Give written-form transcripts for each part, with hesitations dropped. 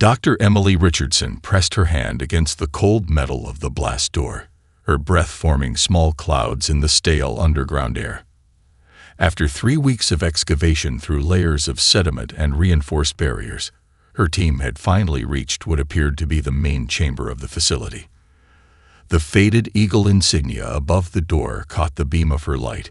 Dr. Emily Richardson pressed her hand against the cold metal of the blast door, her breath forming small clouds in the stale underground air. After 3 weeks of excavation through layers of sediment and reinforced barriers, her team had finally reached what appeared to be the main chamber of the facility. The faded eagle insignia above the door caught the beam of her light,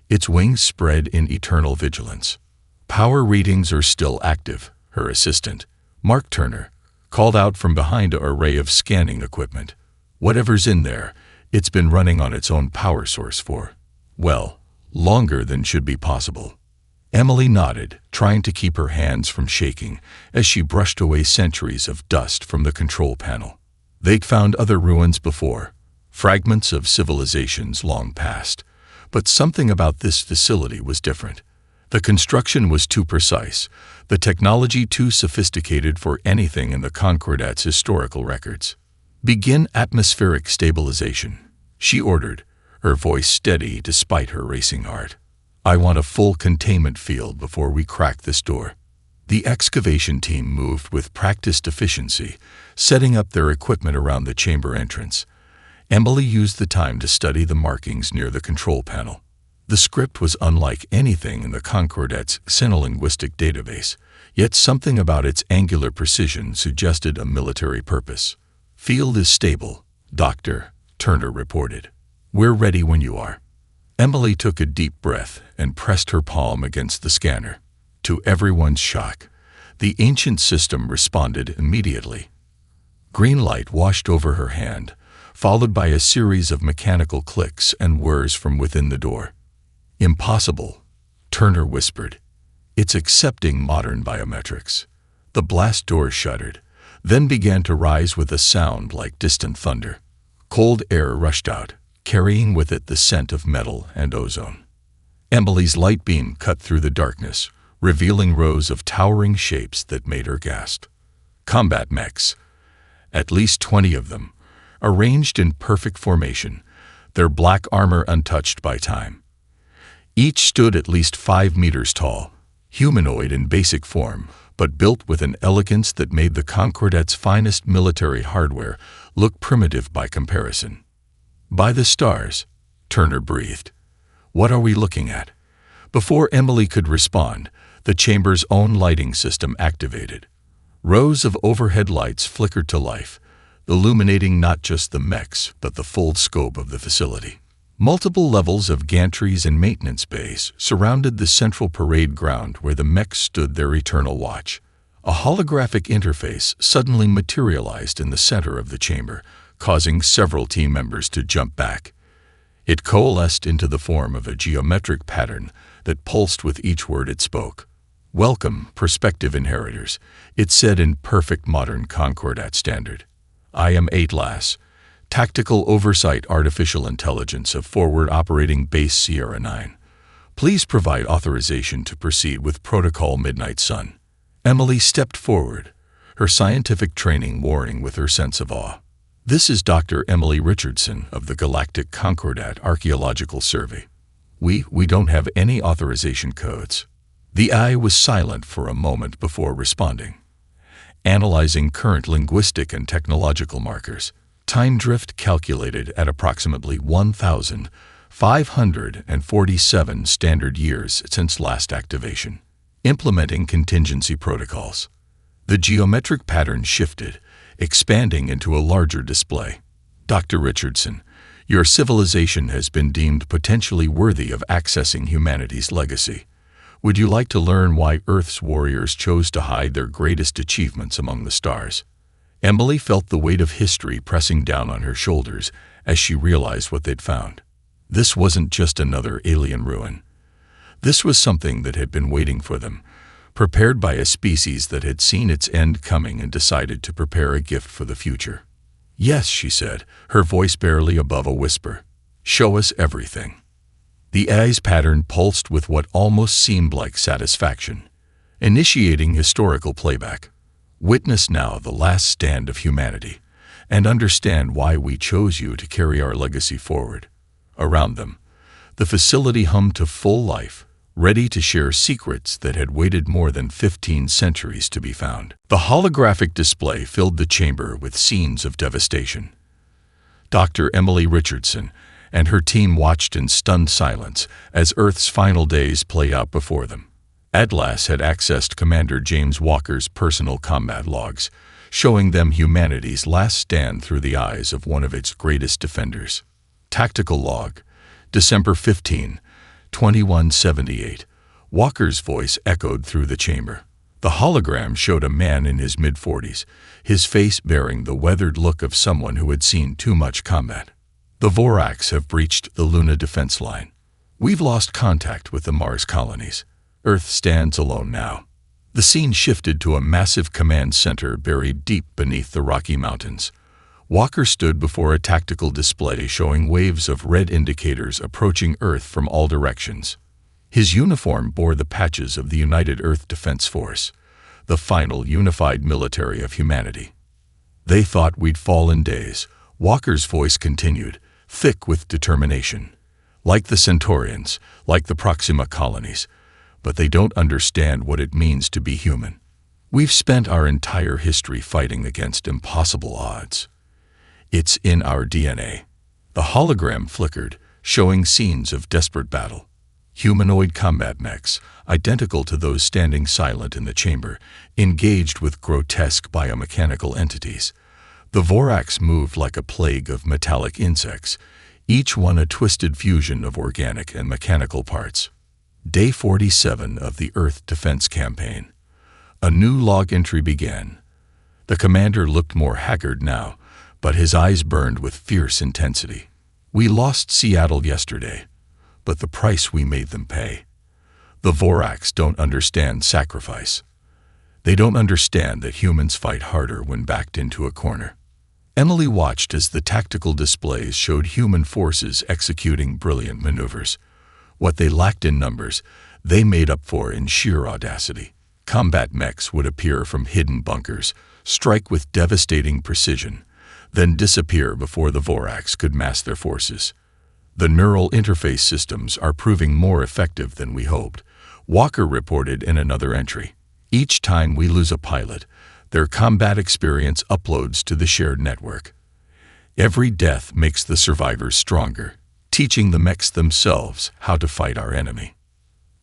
its wings spread in eternal vigilance. "Power readings are still active," her assistant, Mark Turner, called out from behind an array of scanning equipment. "Whatever's in there, it's been running on its own power source for, well, longer than should be possible." Emily nodded, trying to keep her hands from shaking as she brushed away centuries of dust from the control panel. They'd found other ruins before, fragments of civilizations long past, but something about this facility was different. The construction was too precise, the technology too sophisticated for anything in the Concordat's historical records. "Begin atmospheric stabilization," she ordered, her voice steady despite her racing heart. "I want a full containment field before we crack this door." The excavation team moved with practiced efficiency, setting up their equipment around the chamber entrance. Emily used the time to study the markings near the control panel. The script was unlike anything in the Concordat's xenolinguistic database, yet something about its angular precision suggested a military purpose. "Field is stable," Dr. Turner reported. "We're ready when you are." Emily took a deep breath and pressed her palm against the scanner. To everyone's shock, the ancient system responded immediately. Green light washed over her hand, followed by a series of mechanical clicks and whirs from within the door. "Impossible," Turner whispered. "It's accepting modern biometrics." The blast door shuddered, then began to rise with a sound like distant thunder. Cold air rushed out, carrying with it the scent of metal and ozone. Emily's light beam cut through the darkness, revealing rows of towering shapes that made her gasp. Combat mechs, at least 20 of them, arranged in perfect formation, their black armor untouched by time. Each stood at least 5 meters tall, humanoid in basic form, but built with an elegance that made the Concordat's finest military hardware look primitive by comparison. "By the stars," Turner breathed. "What are we looking at?" Before Emily could respond, the chamber's own lighting system activated. Rows of overhead lights flickered to life, illuminating not just the mechs, but the full scope of the facility. Multiple levels of gantries and maintenance bays surrounded the central parade ground where the mechs stood their eternal watch. A holographic interface suddenly materialized in the center of the chamber, causing several team members to jump back. It coalesced into the form of a geometric pattern that pulsed with each word it spoke. "Welcome, prospective inheritors," it said in perfect modern Concordat standard. "I am Atlas, Tactical Oversight Artificial Intelligence of Forward Operating Base Sierra 9. Please provide authorization to proceed with Protocol Midnight Sun." Emily stepped forward, her scientific training warring with her sense of awe. "This is Dr. Emily Richardson of the Galactic Concordat Archaeological Survey. We don't have any authorization codes." The eye was silent for a moment before responding. Analyzing current linguistic and technological markers, time drift calculated at approximately 1,547 standard years since last activation. Implementing contingency protocols. The geometric pattern shifted, expanding into a larger display. "Dr. Richardson, your civilization has been deemed potentially worthy of accessing humanity's legacy. Would you like to learn why Earth's warriors chose to hide their greatest achievements among the stars?" Emily felt the weight of history pressing down on her shoulders as she realized what they'd found. This wasn't just another alien ruin. This was something that had been waiting for them, prepared by a species that had seen its end coming and decided to prepare a gift for the future. "Yes," she said, her voice barely above a whisper. "Show us everything." The eye's pattern pulsed with what almost seemed like satisfaction, initiating historical playback. "Witness now the last stand of humanity, and understand why we chose you to carry our legacy forward." Around them, the facility hummed to full life, ready to share secrets that had waited more than 15 centuries to be found. The holographic display filled the chamber with scenes of devastation. Dr. Emily Richardson and her team watched in stunned silence as Earth's final days play out before them. Atlas had accessed Commander James Walker's personal combat logs, showing them humanity's last stand through the eyes of one of its greatest defenders. Tactical log, December 15, 2178. Walker's voice echoed through the chamber. The hologram showed a man in his mid-40s, his face bearing the weathered look of someone who had seen too much combat. The Voraks have breached the Luna defense line. We've lost contact with the Mars colonies. Earth stands alone now. The scene shifted to a massive command center buried deep beneath the Rocky Mountains. Walker stood before a tactical display showing waves of red indicators approaching Earth from all directions. His uniform bore the patches of the United Earth Defense Force, the final unified military of humanity. They thought we'd fall in days. Walker's voice continued, thick with determination. Like the Centaurians, like the Proxima colonies, but they don't understand what it means to be human. We've spent our entire history fighting against impossible odds. It's in our DNA. The hologram flickered, showing scenes of desperate battle. Humanoid combat mechs, identical to those standing silent in the chamber, engaged with grotesque biomechanical entities. The Voraks moved like a plague of metallic insects, each one a twisted fusion of organic and mechanical parts. Day 47 of the Earth Defense Campaign. A new log entry began. The commander looked more haggard now, but his eyes burned with fierce intensity. We lost Seattle yesterday, but the price we made them pay. The Voraks don't understand sacrifice. They don't understand that humans fight harder when backed into a corner. Emily watched as the tactical displays showed human forces executing brilliant maneuvers. What they lacked in numbers, they made up for in sheer audacity. Combat mechs would appear from hidden bunkers, strike with devastating precision, then disappear before the Voraks could mass their forces. The neural interface systems are proving more effective than we hoped, Walker reported in another entry. Each time we lose a pilot, their combat experience uploads to the shared network. Every death makes the survivors stronger, teaching the mechs themselves how to fight our enemy.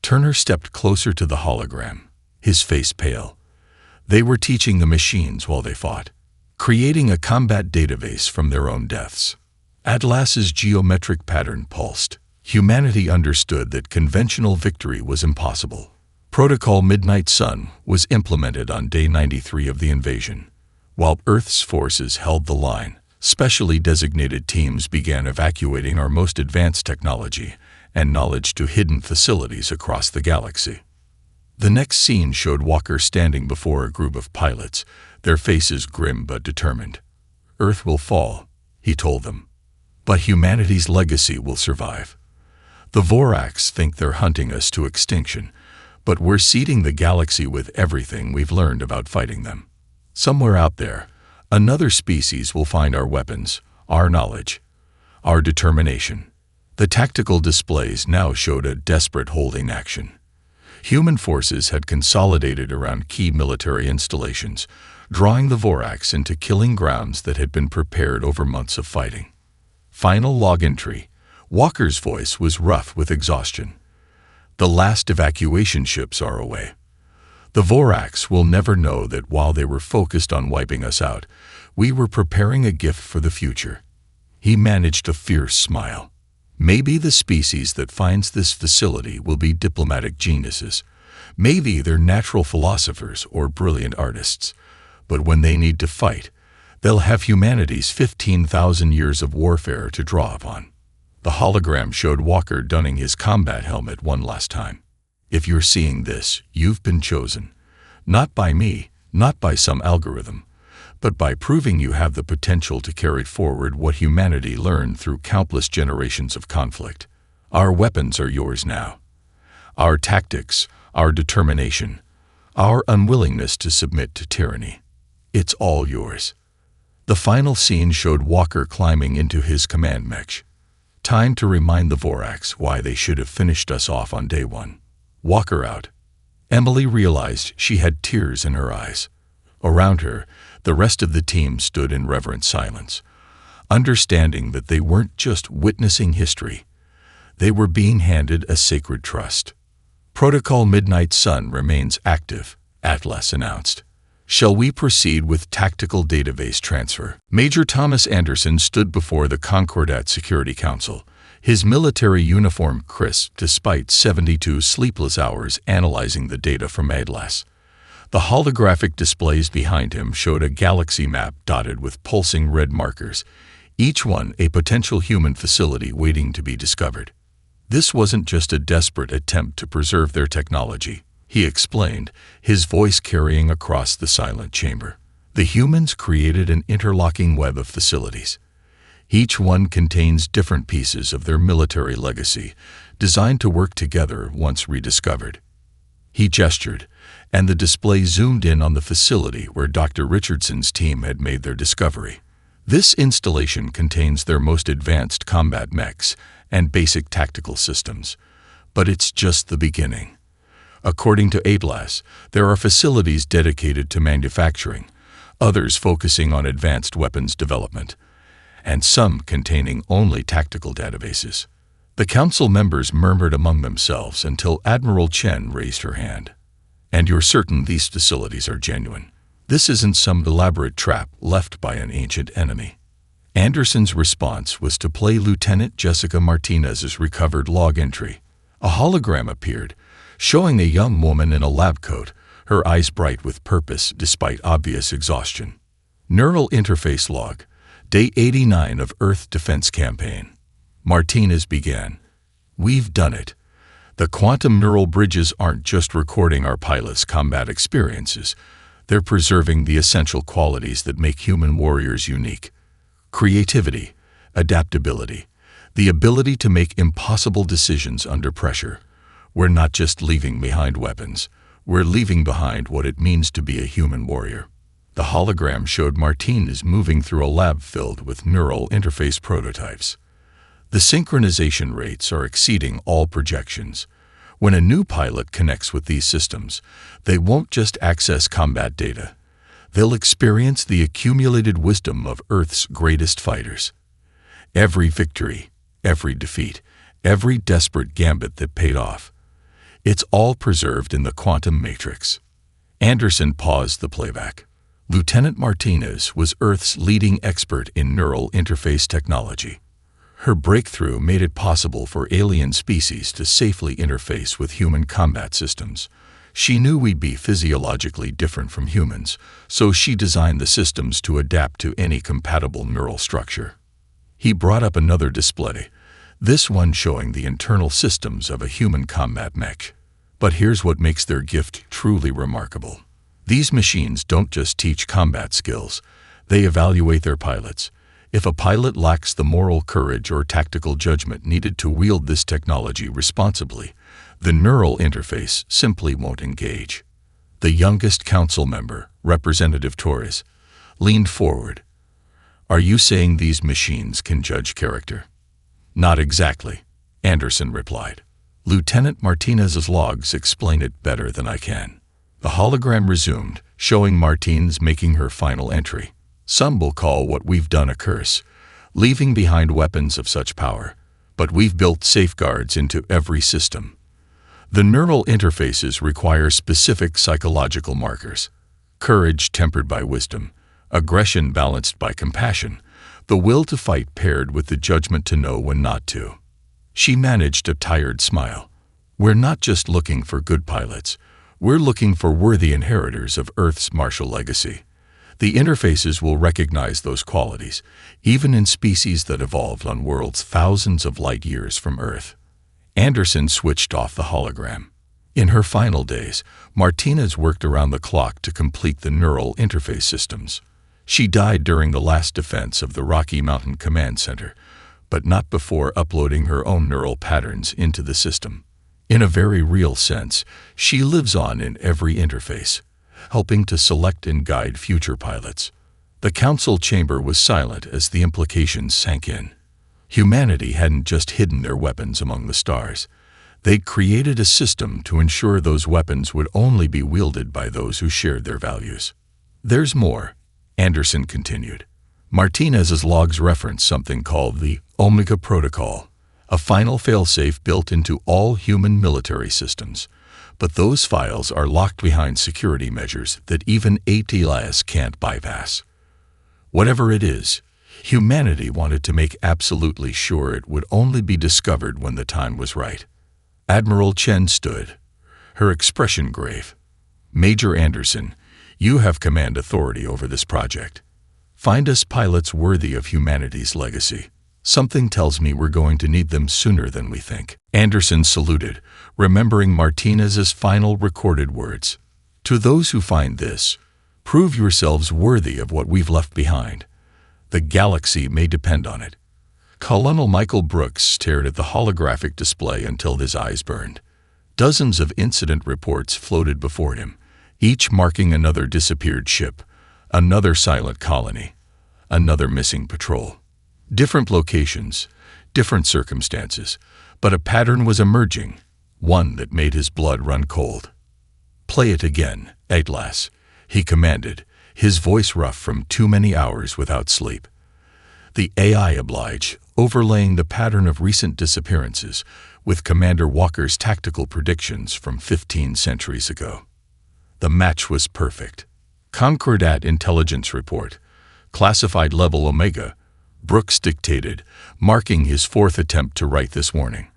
Turner stepped closer to the hologram, his face pale. They were teaching the machines while they fought, creating a combat database from their own deaths. Atlas's geometric pattern pulsed. Humanity understood that conventional victory was impossible. Protocol Midnight Sun was implemented on day 93 of the invasion. While Earth's forces held the line, specially designated teams began evacuating our most advanced technology and knowledge to hidden facilities across the galaxy. The next scene showed Walker standing before a group of pilots, their faces grim but determined. Earth will fall, he told them, but humanity's legacy will survive. The Voraks think they're hunting us to extinction, but we're seeding the galaxy with everything we've learned about fighting them. Somewhere out there, another species will find our weapons, our knowledge, our determination. The tactical displays now showed a desperate holding action. Human forces had consolidated around key military installations, drawing the Voraks into killing grounds that had been prepared over months of fighting. Final log entry. Walker's voice was rough with exhaustion. The last evacuation ships are away. The Voraks will never know that while they were focused on wiping us out, we were preparing a gift for the future. He managed a fierce smile. Maybe the species that finds this facility will be diplomatic geniuses. Maybe they're natural philosophers or brilliant artists. But when they need to fight, they'll have humanity's 15,000 years of warfare to draw upon. The hologram showed Walker donning his combat helmet one last time. If you're seeing this, you've been chosen. Not by me, not by some algorithm, but by proving you have the potential to carry forward what humanity learned through countless generations of conflict. Our weapons are yours now. Our tactics, our determination, our unwillingness to submit to tyranny. It's all yours. The final scene showed Walker climbing into his command mech. Time to remind the Voraks why they should have finished us off on day one. Walk her out." Emily realized she had tears in her eyes. Around her, the rest of the team stood in reverent silence, understanding that they weren't just witnessing history. They were being handed a sacred trust. "Protocol Midnight Sun remains active," Atlas announced. "Shall we proceed with tactical database transfer?" Major Thomas Anderson stood before the Concordat Security Council, his military uniform crisp despite 72 sleepless hours analyzing the data from Atlas. The holographic displays behind him showed a galaxy map dotted with pulsing red markers, each one a potential human facility waiting to be discovered. This wasn't just a desperate attempt to preserve their technology, he explained, his voice carrying across the silent chamber. The humans created an interlocking web of facilities. Each one contains different pieces of their military legacy, designed to work together once rediscovered. He gestured, and the display zoomed in on the facility where Dr. Richardson's team had made their discovery. This installation contains their most advanced combat mechs and basic tactical systems, but it's just the beginning. According to Atlas, there are facilities dedicated to manufacturing, others focusing on advanced weapons development, and some containing only tactical databases. The council members murmured among themselves until Admiral Chen raised her hand. "And you're certain these facilities are genuine? This isn't some elaborate trap left by an ancient enemy?" Anderson's response was to play Lieutenant Jessica Martinez's recovered log entry. A hologram appeared, showing a young woman in a lab coat, her eyes bright with purpose despite obvious exhaustion. Neural interface log, Day 89 of Earth Defense Campaign. Martinez began. "We've done it. The quantum neural bridges aren't just recording our pilots' combat experiences, they're preserving the essential qualities that make human warriors unique. Creativity, adaptability, the ability to make impossible decisions under pressure. We're not just leaving behind weapons, we're leaving behind what it means to be a human warrior." The hologram showed Martinez moving through a lab filled with neural interface prototypes. The synchronization rates are exceeding all projections. When a new pilot connects with these systems, they won't just access combat data. They'll experience the accumulated wisdom of Earth's greatest fighters. Every victory, every defeat, every desperate gambit that paid off. It's all preserved in the quantum matrix. Anderson paused the playback. Lieutenant Martinez was Earth's leading expert in neural interface technology. Her breakthrough made it possible for alien species to safely interface with human combat systems. She knew we'd be physiologically different from humans, so she designed the systems to adapt to any compatible neural structure. He brought up another display, this one showing the internal systems of a human combat mech. But here's what makes their gift truly remarkable. These machines don't just teach combat skills, they evaluate their pilots. If a pilot lacks the moral courage or tactical judgment needed to wield this technology responsibly, the neural interface simply won't engage. The youngest council member, Representative Torres, leaned forward. "Are you saying these machines can judge character?" "Not exactly," Anderson replied. "Lieutenant Martinez's logs explain it better than I can." The hologram resumed, showing Martinez making her final entry. "Some will call what we've done a curse, leaving behind weapons of such power, but we've built safeguards into every system. The neural interfaces require specific psychological markers: courage tempered by wisdom, aggression balanced by compassion, the will to fight paired with the judgment to know when not to." She managed a tired smile. "We're not just looking for good pilots, we're looking for worthy inheritors of Earth's martial legacy. The interfaces will recognize those qualities, even in species that evolved on worlds thousands of light years from Earth." Anderson switched off the hologram. In her final days, Martinez worked around the clock to complete the neural interface systems. She died during the last defense of the Rocky Mountain Command Center, but not before uploading her own neural patterns into the system. In a very real sense, she lives on in every interface, helping to select and guide future pilots. The council chamber was silent as the implications sank in. Humanity hadn't just hidden their weapons among the stars. They created a system to ensure those weapons would only be wielded by those who shared their values. There's more, Anderson continued. Martinez's logs reference something called the Omega Protocol, a final failsafe built into all human military systems. But those files are locked behind security measures that even ATLAS can't bypass. Whatever it is, humanity wanted to make absolutely sure it would only be discovered when the time was right. Admiral Chen stood, her expression grave. Major Anderson, you have command authority over this project. Find us pilots worthy of humanity's legacy. Something tells me we're going to need them sooner than we think. Anderson saluted, remembering Martinez's final recorded words. To those who find this, prove yourselves worthy of what we've left behind. The galaxy may depend on it. Colonel Michael Brooks stared at the holographic display until his eyes burned. Dozens of incident reports floated before him, each marking another disappeared ship, another silent colony, another missing patrol. Different locations, different circumstances, but a pattern was emerging, one that made his blood run cold. Play it again, Atlas, he commanded, his voice rough from too many hours without sleep. The AI obliged, overlaying the pattern of recent disappearances with Commander Walker's tactical predictions from 15 centuries ago. The match was perfect. Concordat Intelligence Report, Classified Level Omega, Brooks dictated, marking his fourth attempt to write this warning.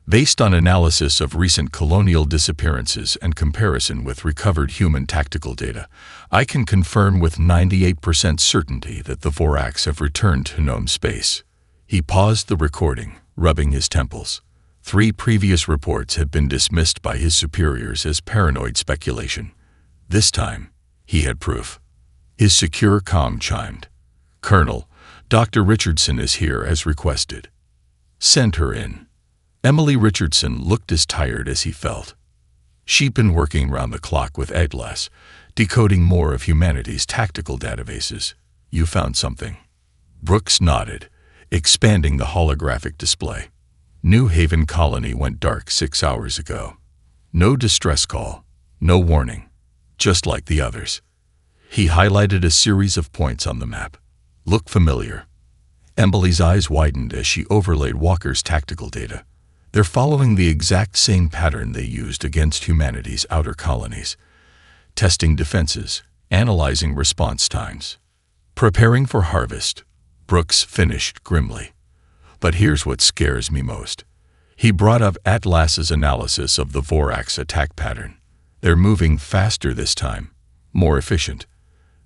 Based on analysis of recent colonial disappearances and comparison with recovered human tactical data, I can confirm with 98% certainty that the Vorax have returned to known space. He paused the recording, rubbing his temples. 3 previous reports had been dismissed by his superiors as paranoid speculation. This time, he had proof. His secure comm chimed. Colonel, Dr. Richardson is here as requested. Send her in. Emily Richardson looked as tired as he felt. She'd been working round the clock with Atlas, decoding more of humanity's tactical databases. You found something. Brooks nodded, expanding the holographic display. New Haven Colony went dark 6 hours ago. No distress call, no warning, just like the others. He highlighted a series of points on the map. Look familiar. Emily's eyes widened as she overlaid Walker's tactical data. They're following the exact same pattern they used against humanity's outer colonies. Testing defenses, analyzing response times. Preparing for harvest, Brooks finished grimly. But here's what scares me most. He brought up Atlas's analysis of the Vorax attack pattern. They're moving faster this time, more efficient.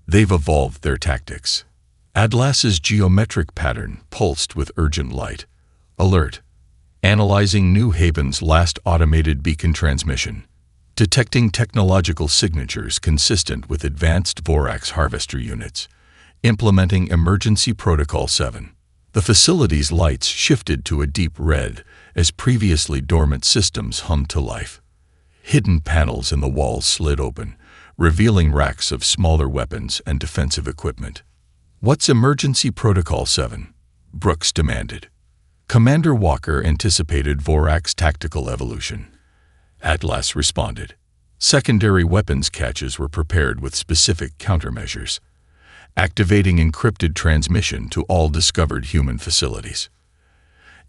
They've evolved their tactics. Atlas's geometric pattern pulsed with urgent light. Alert. Analyzing New Haven's last automated beacon transmission. Detecting technological signatures consistent with advanced Vorax harvester units. Implementing Emergency Protocol 7. The facility's lights shifted to a deep red as previously dormant systems hummed to life. Hidden panels in the walls slid open, revealing racks of smaller weapons and defensive equipment. What's Emergency Protocol 7? Brooks demanded. Commander Walker anticipated Vorax tactical evolution. Atlas responded. Secondary weapons caches were prepared with specific countermeasures, activating encrypted transmission to all discovered human facilities.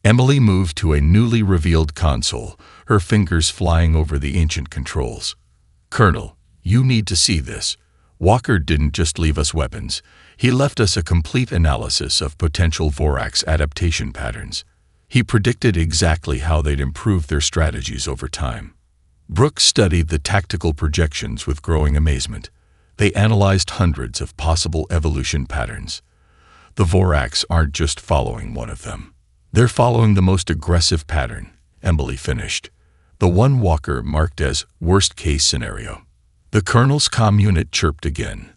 Emily moved to a newly revealed console, her fingers flying over the ancient controls. Colonel, you need to see this. Walker didn't just leave us weapons. He left us a complete analysis of potential Vorax adaptation patterns. He predicted exactly how they'd improve their strategies over time. Brooks studied the tactical projections with growing amazement. They analyzed hundreds of possible evolution patterns. The Vorax aren't just following one of them. They're following the most aggressive pattern, Emily finished. The one Walker marked as worst-case scenario. The Colonel's comm unit chirped again.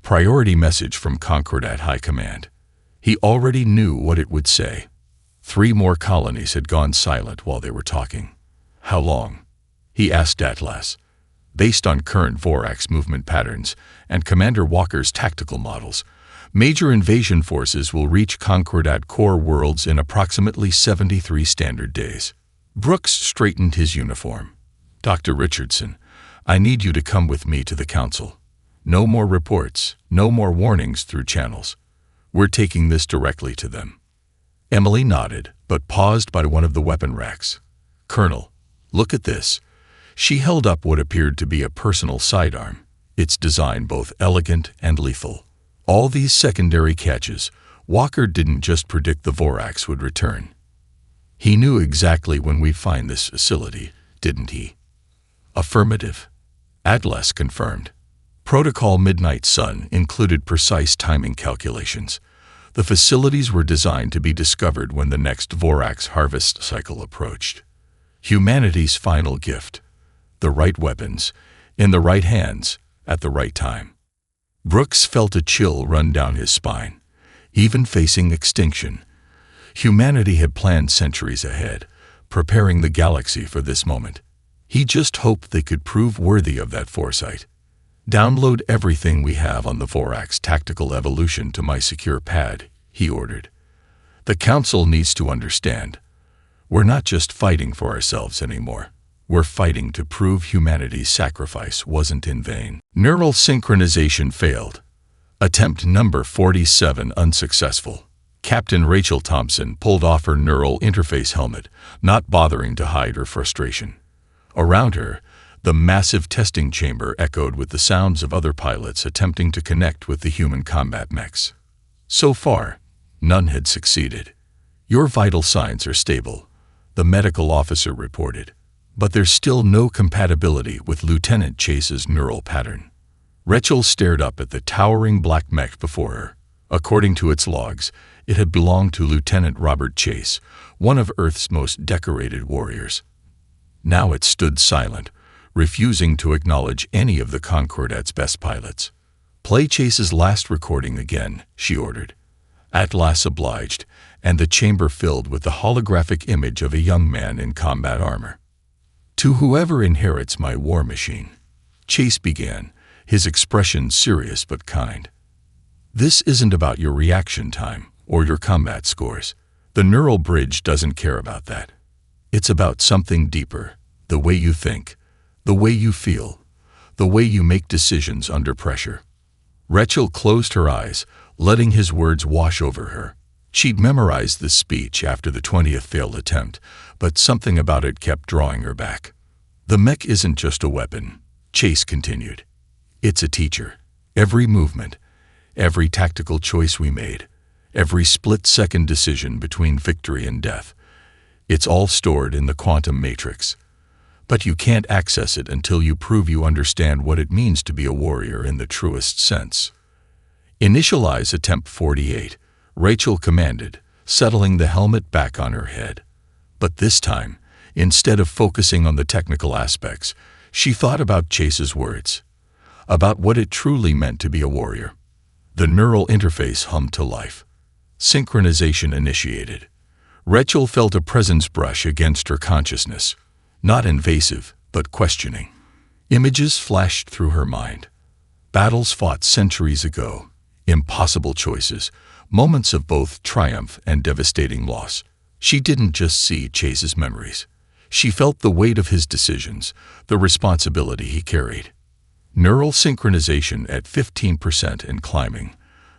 Priority message from Concordat High Command. He already knew what it would say. 3 more colonies had gone silent while they were talking. How long? He asked Atlas. Based on current Vorax movement patterns and Commander Walker's tactical models, major invasion forces will reach Concordat core worlds in approximately 73 standard days. Brooks straightened his uniform. "Dr. Richardson, I need you to come with me to the council. No more reports, no more warnings through channels. We're taking this directly to them." Emily nodded, but paused by one of the weapon racks. "Colonel, look at this." She held up what appeared to be a personal sidearm, its design both elegant and lethal. All these secondary catches, Walker didn't just predict the Vorax would return. He knew exactly when we'd find this facility, didn't he? Affirmative. Atlas confirmed. Protocol Midnight Sun included precise timing calculations. The facilities were designed to be discovered when the next Vorax harvest cycle approached. Humanity's final gift. The right weapons, in the right hands, at the right time. Brooks felt a chill run down his spine. Even facing extinction, humanity had planned centuries ahead, preparing the galaxy for this moment. He just hoped they could prove worthy of that foresight. "Download everything we have on the Vorax tactical evolution to my secure pad," he ordered. "The Council needs to understand. We're not just fighting for ourselves anymore. We're fighting to prove humanity's sacrifice wasn't in vain." Neural synchronization failed. Attempt number 47 unsuccessful. Captain Rachel Thompson pulled off her neural interface helmet, not bothering to hide her frustration. Around her, the massive testing chamber echoed with the sounds of other pilots attempting to connect with the human combat mechs. So far, none had succeeded. "Your vital signs are stable," the medical officer reported, "but there's still no compatibility with Lieutenant Chase's neural pattern." Rachel stared up at the towering black mech before her. According to its logs, it had belonged to Lieutenant Robert Chase, one of Earth's most decorated warriors. Now it stood silent, refusing to acknowledge any of the Concordat's best pilots. "Play Chase's last recording again," she ordered. Atlas obliged, and the chamber filled with the holographic image of a young man in combat armor. "To whoever inherits my war machine," Chase began, his expression serious but kind. "This isn't about your reaction time or your combat scores. The neural bridge doesn't care about that. It's about something deeper, the way you think, the way you feel, the way you make decisions under pressure." Rachel closed her eyes, letting his words wash over her. She'd memorized this speech after the 20th failed attempt, but something about it kept drawing her back. "The mech isn't just a weapon," Chase continued. "It's a teacher. Every movement, every tactical choice we made, every split-second decision between victory and death, it's all stored in the quantum matrix. But you can't access it until you prove you understand what it means to be a warrior in the truest sense." "Initialize attempt 48, Rachel commanded, settling the helmet back on her head. But this time, instead of focusing on the technical aspects, she thought about Chase's words, about what it truly meant to be a warrior. The neural interface hummed to life. Synchronization initiated. Rachel felt a presence brush against her consciousness, not invasive, but questioning. Images flashed through her mind. Battles fought centuries ago, impossible choices, moments of both triumph and devastating loss. She didn't just see Chase's memories. She felt the weight of his decisions, the responsibility he carried. Neural synchronization at 15% and climbing,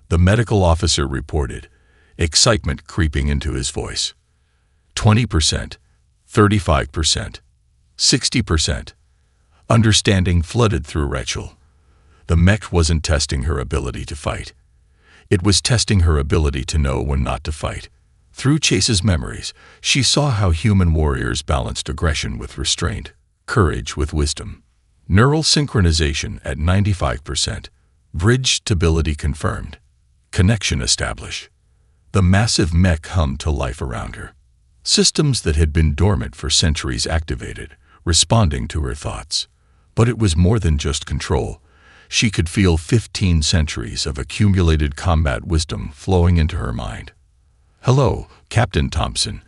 the medical officer reported, excitement creeping into his voice. 20%, 35%, 60%. Understanding flooded through Rachel. The mech wasn't testing her ability to fight. It was testing her ability to know when not to fight. Through Chase's memories, she saw how human warriors balanced aggression with restraint, courage with wisdom. Neural synchronization at 95%. Bridge stability confirmed. Connection established. The massive mech hummed to life around her. Systems that had been dormant for centuries activated, responding to her thoughts. But it was more than just control. She could feel 15 centuries of accumulated combat wisdom flowing into her mind. "Hello, Captain Thompson."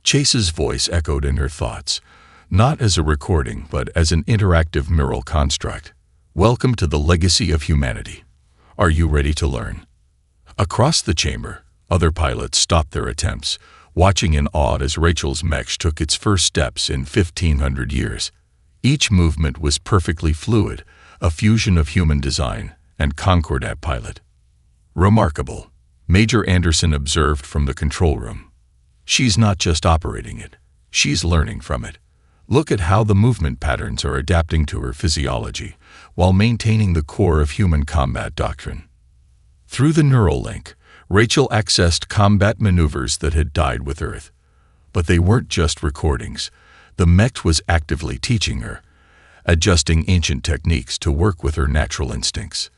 Chase's voice echoed in her thoughts, not as a recording but as an interactive neural construct. "Welcome to the legacy of humanity. Are you ready to learn?" Across the chamber, other pilots stopped their attempts, watching in awe as Rachel's mech took its first steps in 1,500 years. Each movement was perfectly fluid, a fusion of human design and Concordat pilot. "Remarkable," Major Anderson observed from the control room. "She's not just operating it, she's learning from it. Look at how the movement patterns are adapting to her physiology, while maintaining the core of human combat doctrine." Through the neural link, Rachel accessed combat maneuvers that had died with Earth. But they weren't just recordings. The mech was actively teaching her, adjusting ancient techniques to work with her natural instincts.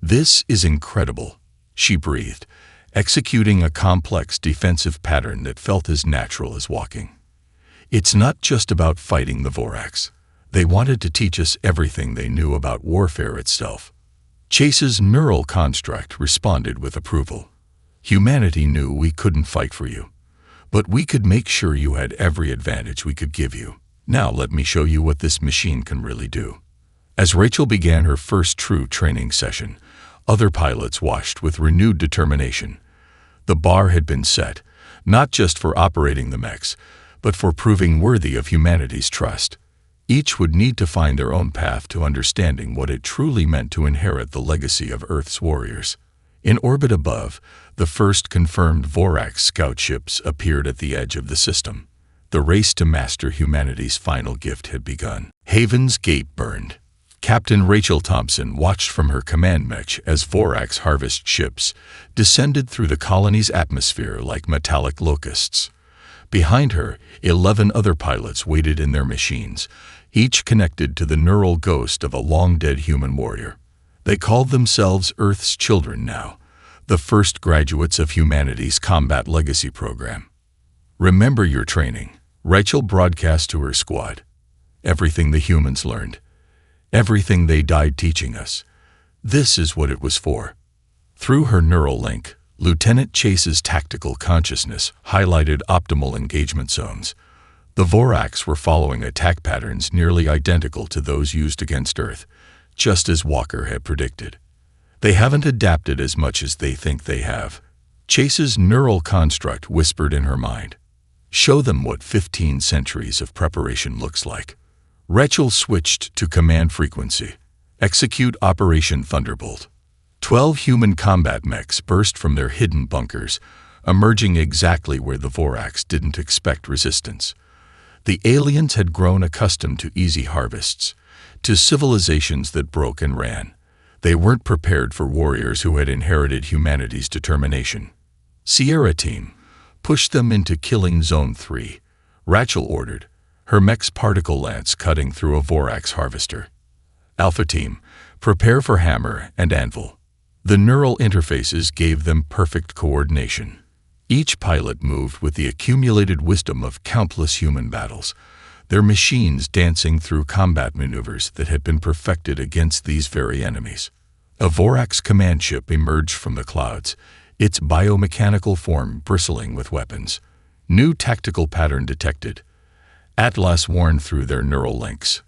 "This is incredible," she breathed, executing a complex defensive pattern that felt as natural as walking. It's not just about fighting the Vorax. They wanted to teach us everything they knew about warfare itself. Chase's neural construct responded with approval. "Humanity knew we couldn't fight for you, but we could make sure you had every advantage we could give you. Now let me show you what this machine can really do." As Rachel began her first true training session, other pilots watched with renewed determination. The bar had been set, not just for operating the mechs, but for proving worthy of humanity's trust. Each would need to find their own path to understanding what it truly meant to inherit the legacy of Earth's warriors. In orbit above, the first confirmed Vorax scout ships appeared at the edge of the system. The race to master humanity's final gift had begun. Haven's gate burned. Captain Rachel Thompson watched from her command mech as Vorax harvest ships descended through the colony's atmosphere like metallic locusts. Behind her, 11 other pilots waited in their machines, each connected to the neural ghost of a long-dead human warrior. They called themselves Earth's Children now, the first graduates of humanity's combat legacy program. "Remember your training," Rachel broadcast to her squad. "Everything the humans learned, everything they died teaching us, this is what it was for." Through her neural link, Lieutenant Chase's tactical consciousness highlighted optimal engagement zones. The Vorax were following attack patterns nearly identical to those used against Earth, just as Walker had predicted. They haven't adapted as much as they think they have. Chase's neural construct whispered in her mind. "Show them what 15 centuries of preparation looks like." Rachel switched to command frequency. "Execute Operation Thunderbolt." 12 human combat mechs burst from their hidden bunkers, emerging exactly where the Vorax didn't expect resistance. The aliens had grown accustomed to easy harvests, to civilizations that broke and ran. They weren't prepared for warriors who had inherited humanity's determination. "Sierra Team, push them into Killing Zone 3, Rachel ordered, her mech's particle lance cutting through a Vorax harvester. "Alpha Team, prepare for Hammer and Anvil." The neural interfaces gave them perfect coordination. Each pilot moved with the accumulated wisdom of countless human battles, their machines dancing through combat maneuvers that had been perfected against these very enemies. A Vorax command ship emerged from the clouds, its biomechanical form bristling with weapons. New tactical pattern detected. Atlas warned through their neural links.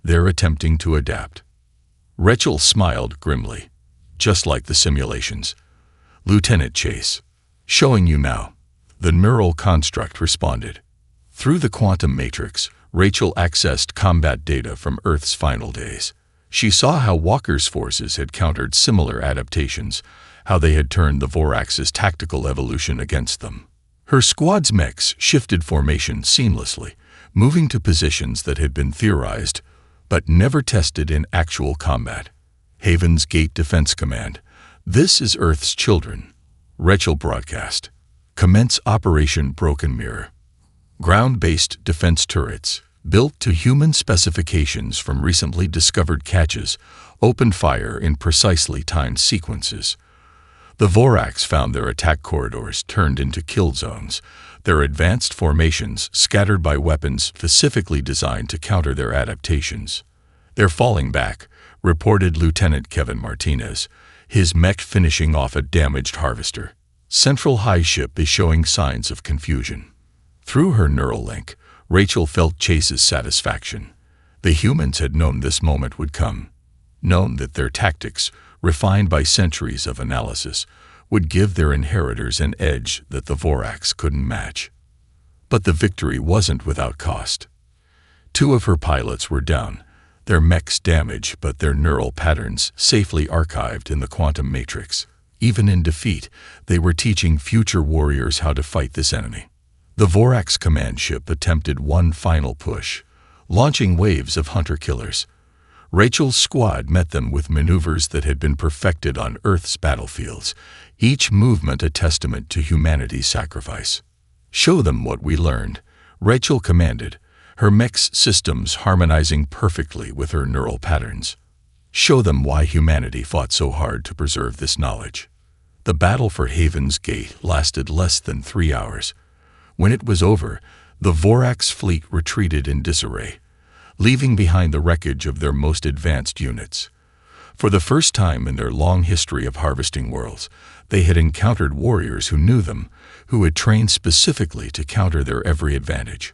They're attempting to adapt. Rachel smiled grimly. "Just like the simulations." "Lieutenant Chase, showing you now." The neural construct responded. Through the quantum matrix, Rachel accessed combat data from Earth's final days. She saw how Walker's forces had countered similar adaptations, how they had turned the Vorax's tactical evolution against them. Her squad's mechs shifted formation seamlessly, moving to positions that had been theorized, but never tested in actual combat. Haven's Gate Defense Command. "This is Earth's Children," Rachel broadcast. "Commence Operation Broken Mirror." Ground-based defense turrets, built to human specifications from recently discovered catches, opened fire in precisely timed sequences. The Vorax found their attack corridors turned into kill zones, their advanced formations scattered by weapons specifically designed to counter their adaptations. "They're falling back," reported Lieutenant Kevin Martinez, his mech finishing off a damaged harvester. Central High Ship is showing signs of confusion. Through her neural link, Rachel felt Chase's satisfaction. The humans had known this moment would come, known that their tactics, refined by centuries of analysis, would give their inheritors an edge that the Voraks couldn't match. But the victory wasn't without cost. 2 of her pilots were down, their mechs damaged but their neural patterns safely archived in the quantum matrix. Even in defeat, they were teaching future warriors how to fight this enemy. The Voraks command ship attempted one final push, launching waves of hunter-killers. Rachel's squad met them with maneuvers that had been perfected on Earth's battlefields, each movement a testament to humanity's sacrifice. "Show them what we learned," Rachel commanded, her mech's systems harmonizing perfectly with her neural patterns. "Show them why humanity fought so hard to preserve this knowledge." The battle for Haven's Gate lasted less than 3 hours. When it was over, the Voraks fleet retreated in disarray, leaving behind the wreckage of their most advanced units. For the first time in their long history of harvesting worlds, they had encountered warriors who knew them, who had trained specifically to counter their every advantage.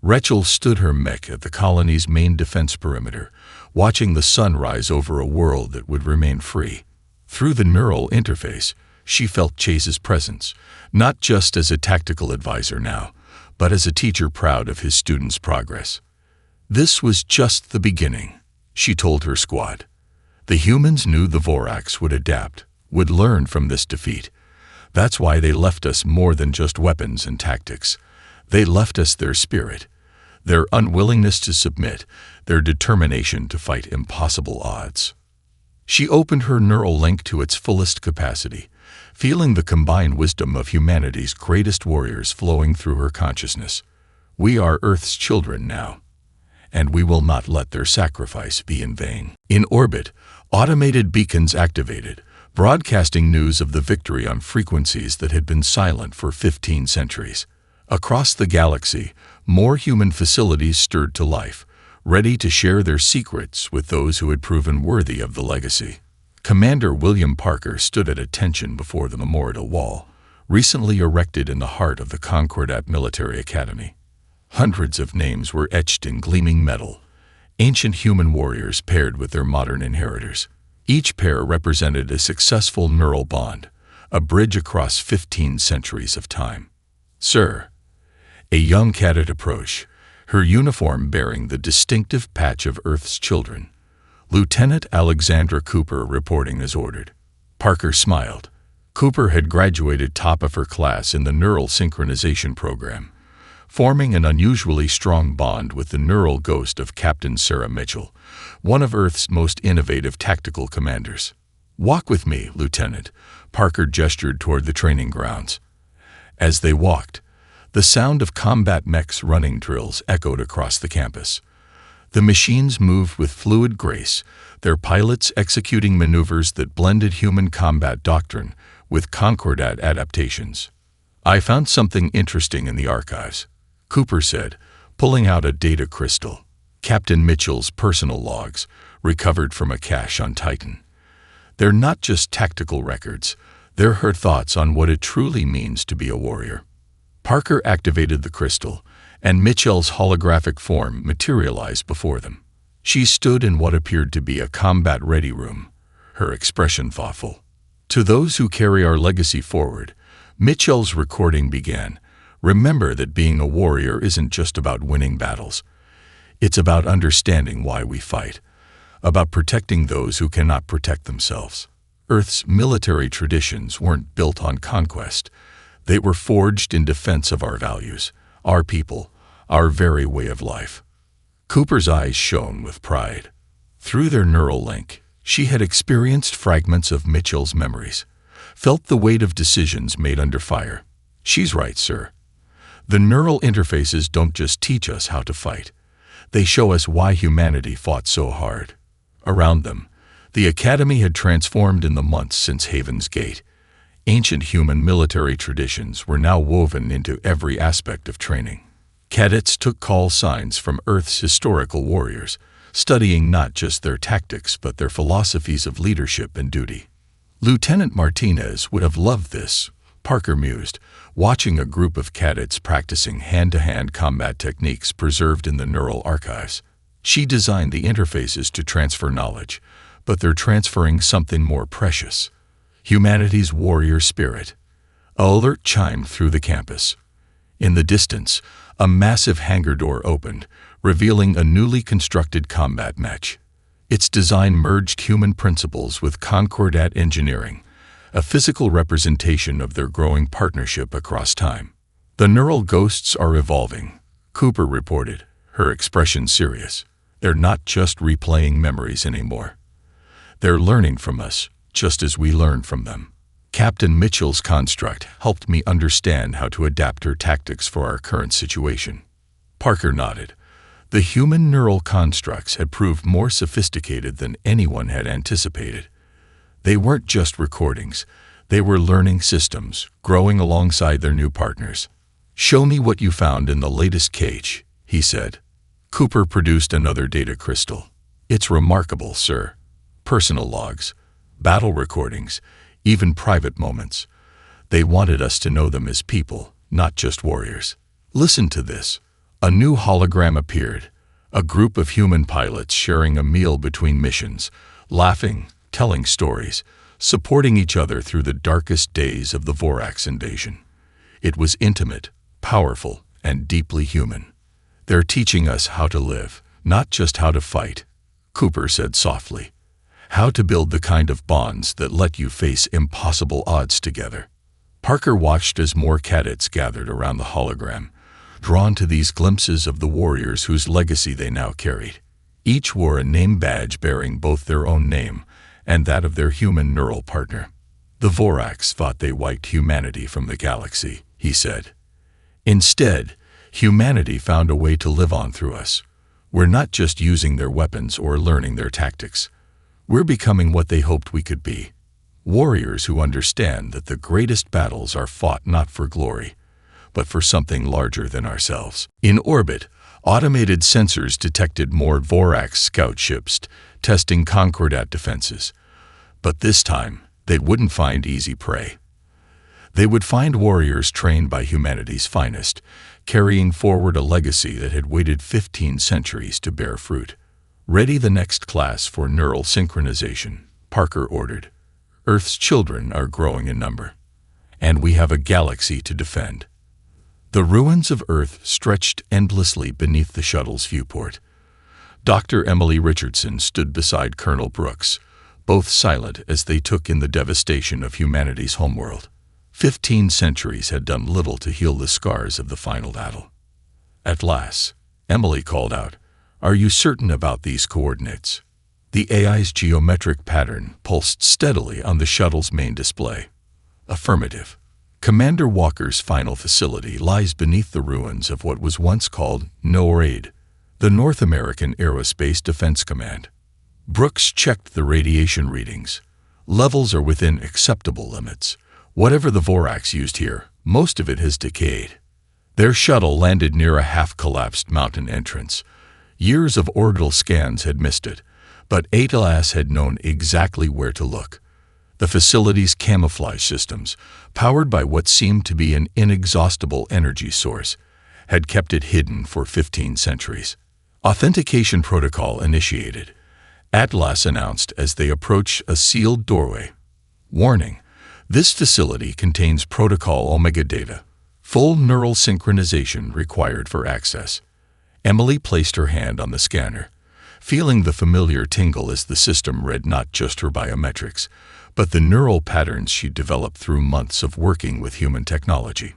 Rachel stood her mech at the colony's main defense perimeter, watching the sun rise over a world that would remain free. Through the neural interface, she felt Chase's presence, not just as a tactical advisor now, but as a teacher proud of his students' progress. This was just the beginning, she told her squad. The humans knew the Voraks would adapt, would learn from this defeat. That's why they left us more than just weapons and tactics. They left us their spirit, their unwillingness to submit, their determination to fight impossible odds. She opened her neural link to its fullest capacity, feeling the combined wisdom of humanity's greatest warriors flowing through her consciousness. We are Earth's children now, and we will not let their sacrifice be in vain. In orbit, automated beacons activated, broadcasting news of the victory on frequencies that had been silent for 15 centuries. Across the galaxy, more human facilities stirred to life, ready to share their secrets with those who had proven worthy of the legacy. Commander William Parker stood at attention before the memorial wall, recently erected in the heart of the Concordat Military Academy. Hundreds of names were etched in gleaming metal, ancient human warriors paired with their modern inheritors. Each pair represented a successful neural bond, a bridge across 15 centuries of time. "Sir," a young cadet approached, her uniform bearing the distinctive patch of Earth's children. Lieutenant Alexandra Cooper reporting as ordered. Parker smiled. Cooper had graduated top of her class in the neural synchronization program, forming an unusually strong bond with the neural ghost of Captain Sarah Mitchell, one of Earth's most innovative tactical commanders. "Walk with me, Lieutenant," Parker gestured toward the training grounds. As they walked, the sound of combat mechs running drills echoed across the campus. The machines moved with fluid grace, their pilots executing maneuvers that blended human combat doctrine with Concordat adaptations. "I found something interesting in the archives," Cooper said, pulling out a data crystal. Captain Mitchell's personal logs, recovered from a cache on Titan. They're not just tactical records, they're her thoughts on what it truly means to be a warrior. Parker activated the crystal, and Mitchell's holographic form materialized before them. She stood in what appeared to be a combat-ready room, her expression thoughtful. "To those who carry our legacy forward," Mitchell's recording began, "remember that being a warrior isn't just about winning battles. It's about understanding why we fight, about protecting those who cannot protect themselves. Earth's military traditions weren't built on conquest. They were forged in defense of our values, our people, our very way of life." Cooper's eyes shone with pride. Through their neural link, she had experienced fragments of Mitchell's memories, felt the weight of decisions made under fire. "She's right, sir. The neural interfaces don't just teach us how to fight. They show us why humanity fought so hard." Around them, the Academy had transformed in the months since Haven's Gate. Ancient human military traditions were now woven into every aspect of training. Cadets took call signs from Earth's historical warriors, studying not just their tactics but their philosophies of leadership and duty. Lieutenant Martinez would have loved this, Parker mused, watching a group of cadets practicing hand-to-hand combat techniques preserved in the neural archives. She designed the interfaces to transfer knowledge, but they're transferring something more precious: Humanity's warrior spirit. A alert chimed through the campus. In the distance, a massive hangar door opened, revealing a newly constructed combat mech. Its design merged human principles with Concordat engineering, a physical representation of their growing partnership across time. The neural ghosts are evolving, Cooper reported, her expression serious. They're not just replaying memories anymore. They're learning from us, just as we learn from them. Captain Mitchell's construct helped me understand how to adapt her tactics for our current situation. Parker nodded. The human neural constructs had proved more sophisticated than anyone had anticipated. They weren't just recordings. They were learning systems, growing alongside their new partners. "Show me what you found in the latest cage," he said. Cooper produced another data crystal. "It's remarkable, sir. Personal logs, battle recordings, even private moments. They wanted us to know them as people, not just warriors. Listen to this." A new hologram appeared, a group of human pilots sharing a meal between missions, laughing, telling stories, supporting each other through the darkest days of the Vorax invasion. It was intimate, powerful, and deeply human. "They're teaching us how to live, not just how to fight," Cooper said softly. "How to build the kind of bonds that let you face impossible odds together." Parker watched as more cadets gathered around the hologram, drawn to these glimpses of the warriors whose legacy they now carried. Each wore a name badge bearing both their own name and that of their human neural partner. "The Vorax thought they wiped humanity from the galaxy," he said. "Instead, humanity found a way to live on through us. We're not just using their weapons or learning their tactics. We're becoming what they hoped we could be. Warriors who understand that the greatest battles are fought not for glory, but for something larger than ourselves." In orbit, automated sensors detected more Vorax scout ships testing Concordat defenses. But this time, they wouldn't find easy prey. They would find warriors trained by humanity's finest, carrying forward a legacy that had waited 15 centuries to bear fruit. "Ready the next class for neural synchronization," Parker ordered. "Earth's children are growing in number, and we have a galaxy to defend." The ruins of Earth stretched endlessly beneath the shuttle's viewport. Dr. Emily Richardson stood beside Colonel Brooks, both silent as they took in the devastation of humanity's homeworld. 15 centuries had done little to heal the scars of the final battle. At last, Emily called out, "Are you certain about these coordinates?" The AI's geometric pattern pulsed steadily on the shuttle's main display. "Affirmative. Commander Walker's final facility lies beneath the ruins of what was once called NORAD, the North American Aerospace Defense Command." Brooks checked the radiation readings. "Levels are within acceptable limits. Whatever the Vorax used here, most of it has decayed." Their shuttle landed near a half-collapsed mountain entrance. Years of orbital scans had missed it, but Atlas had known exactly where to look. The facility's camouflage systems, powered by what seemed to be an inexhaustible energy source, had kept it hidden for 15 centuries. Authentication protocol initiated, Atlas announced as they approached a sealed doorway. "Warning, this facility contains Protocol Omega data. Full neural synchronization required for access." Emily placed her hand on the scanner, feeling the familiar tingle as the system read not just her biometrics, but the neural patterns she'd developed through months of working with human technology.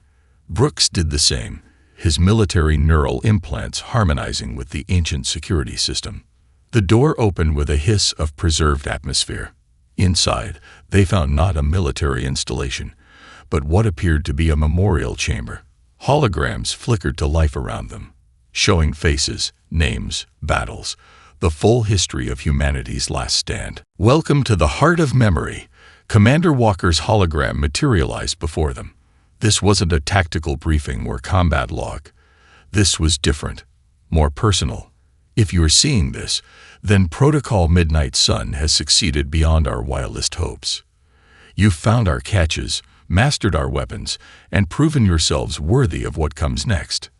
Brooks did the same, his military neural implants harmonizing with the ancient security system. The door opened with a hiss of preserved atmosphere. Inside, they found not a military installation, but what appeared to be a memorial chamber. Holograms flickered to life around them, showing faces, names, battles, the full history of humanity's last stand. "Welcome to the heart of memory." Commander Walker's hologram materialized before them. This wasn't a tactical briefing or combat log. This was different, more personal. "If you're seeing this, then Protocol Midnight Sun has succeeded beyond our wildest hopes. You've found our catches, mastered our weapons, and proven yourselves worthy of what comes next."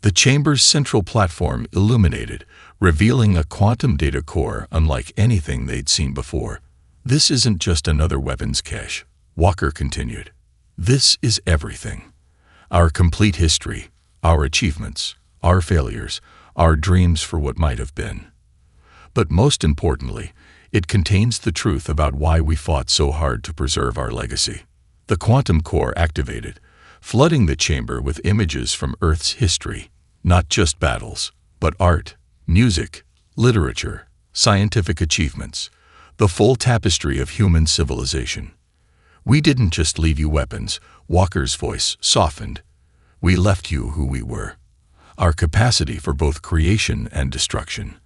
The chamber's central platform illuminated, revealing a quantum data core unlike anything they'd seen before. "This isn't just another weapons cache. Walker continued. This is everything. Our complete history, our achievements, our failures, our dreams for what might have been. But most importantly, it contains the truth about why we fought so hard to preserve our legacy. The quantum core activated, flooding the chamber with images from Earth's history, not just battles, but art, music, literature, scientific achievements, the full tapestry of human civilization. We didn't just leave you weapons, Walker's voice softened. We left you who we were. Our capacity for both creation and destruction.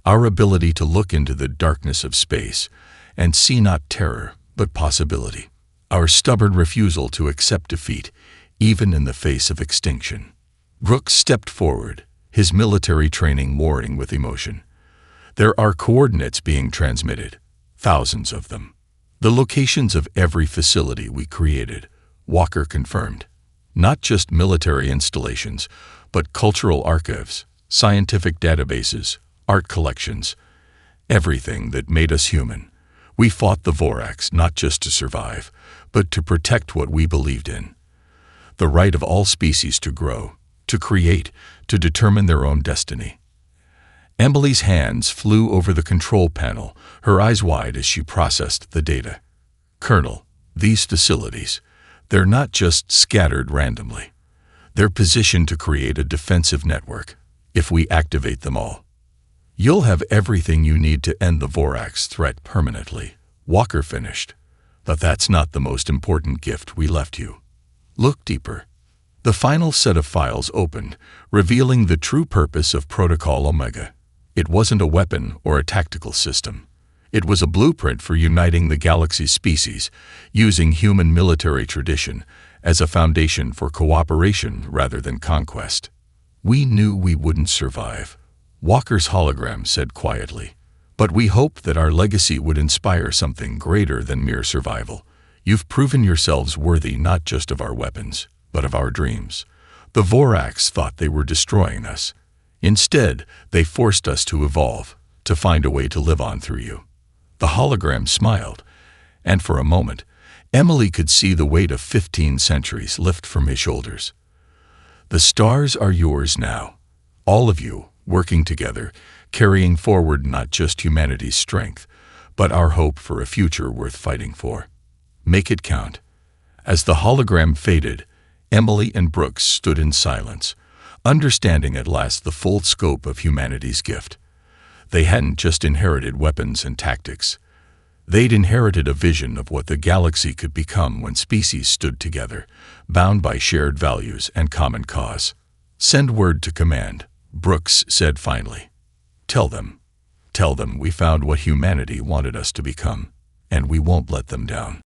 Our ability to look into the darkness of space and see not terror, but possibility. Our stubborn refusal to accept defeat, even in the face of extinction. Brooks stepped forward, his military training warring with emotion. There are coordinates being transmitted, thousands of them. The locations of every facility we created, Walker confirmed. Not just military installations, but cultural archives, scientific databases, art collections, everything that made us human. We fought the Vorax not just to survive, but to protect what we believed in. The right of all species to grow, to create, to determine their own destiny. Emily's hands flew over the control panel, her eyes wide as she processed the data. Colonel, these facilities, they're not just scattered randomly. They're positioned to create a defensive network, if we activate them all. You'll have everything you need to end the Vorax threat permanently, Walker finished. But that's not the most important gift we left you. Look deeper. The final set of files opened, revealing the true purpose of Protocol Omega. It wasn't a weapon or a tactical system. It was a blueprint for uniting the galaxy's species, using human military tradition as a foundation for cooperation rather than conquest. We knew we wouldn't survive, Walker's hologram said quietly. But we hoped that our legacy would inspire something greater than mere survival. You've proven yourselves worthy not just of our weapons, but of our dreams. The Vorax thought they were destroying us. Instead, they forced us to evolve, to find a way to live on through you. The hologram smiled, and for a moment, Emily could see the weight of 15 centuries lift from his shoulders. The stars are yours now, all of you, working together, carrying forward not just humanity's strength, but our hope for a future worth fighting for. Make it count. As the hologram faded, Emily and Brooks stood in silence, understanding at last the full scope of humanity's gift. They hadn't just inherited weapons and tactics. They'd inherited a vision of what the galaxy could become when species stood together, bound by shared values and common cause. Send word to command, Brooks said finally. Tell them we found what humanity wanted us to become, and we won't let them down.